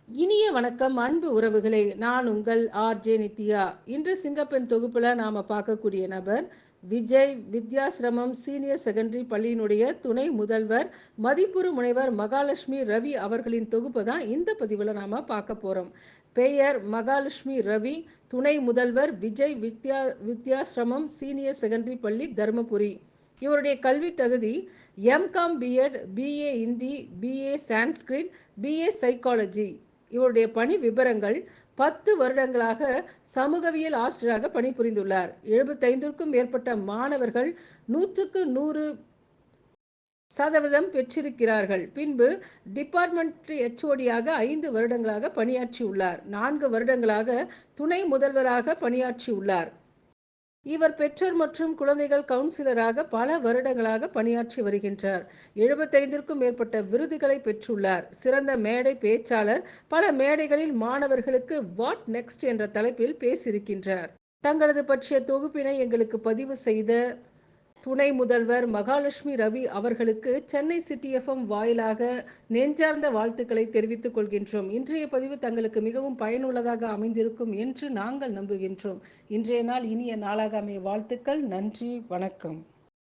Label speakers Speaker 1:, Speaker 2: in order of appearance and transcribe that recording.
Speaker 1: இனிய வணக்கம் அன்பு உறவுகளே, நான் உங்கள் ஆர்ஜே நித்யா. இன்று சிங்கப்பெண் தொகுப்பில் நாம் பார்க்கக்கூடிய நபர் விஜய் வித்யாசிரமம் சீனியர் செகண்டரி பள்ளியினுடைய துணை முதல்வர் மதிப்புறு முனைவர் மகாலட்சுமி ரவி அவர்களின் தொகுப்பை தான் இந்த பதிவில் நாம் பார்க்க போகிறோம். பெயர் மகாலட்சுமி ரவி, துணை முதல்வர் விஜய் வித்யாசிரமம் சீனியர் செகண்டரி பள்ளி, தருமபுரி. இவருடைய கல்வி தகுதி MCom BEd, BA Hindi, BA Sanskrit, BA psychology. இவருடைய பணி விபரங்கள்: 10 வருடங்களாக சமூகவியல் ஆசிரியராக பணிபுரிந்துள்ளார். 75க்கும் மேற்பட்ட மாணவர்கள் 100க்கு 100% பெற்றிருக்கிறார்கள். பின்பு டிபார்ட்மெண்ட் HOD-யாக 5 வருடங்களாக பணியாற்றியுள்ளார். 4 வருடங்களாக துணை முதல்வராக பணியாற்றியுள்ளார். இவர் பெற்றோர் மற்றும் குழந்தைகள் கவுன்சிலராக பல வருடங்களாக பணியாற்றி வருகின்றார். 75க்கும் மேற்பட்ட விருதுகளை பெற்றுள்ளார். சிறந்த மேடை பேச்சாளர். பல மேடைகளில் மாணவர்களுக்கு வாட் நெக்ஸ்ட் என்ற தலைப்பில் பேசியிருக்கின்றார். தங்களது பற்றிய தொகுப்பினை எங்களுக்கு பதிவு செய்த துணை முதல்வர் மகாலட்சுமி ரவி அவர்களுக்கு சென்னை சிட்டி FM வாயிலாக நெஞ்சார்ந்த வாழ்த்துக்களை தெரிவித்துக் கொள்கின்றோம். இன்றைய பதிவு தங்களுக்கு மிகவும் பயனுள்ளதாக அமைந்திருக்கும் என்று நாங்கள் நம்புகின்றோம். இன்றைய நாள் இனிய நாளாக அமைய வாழ்த்துக்கள். நன்றி, வணக்கம்.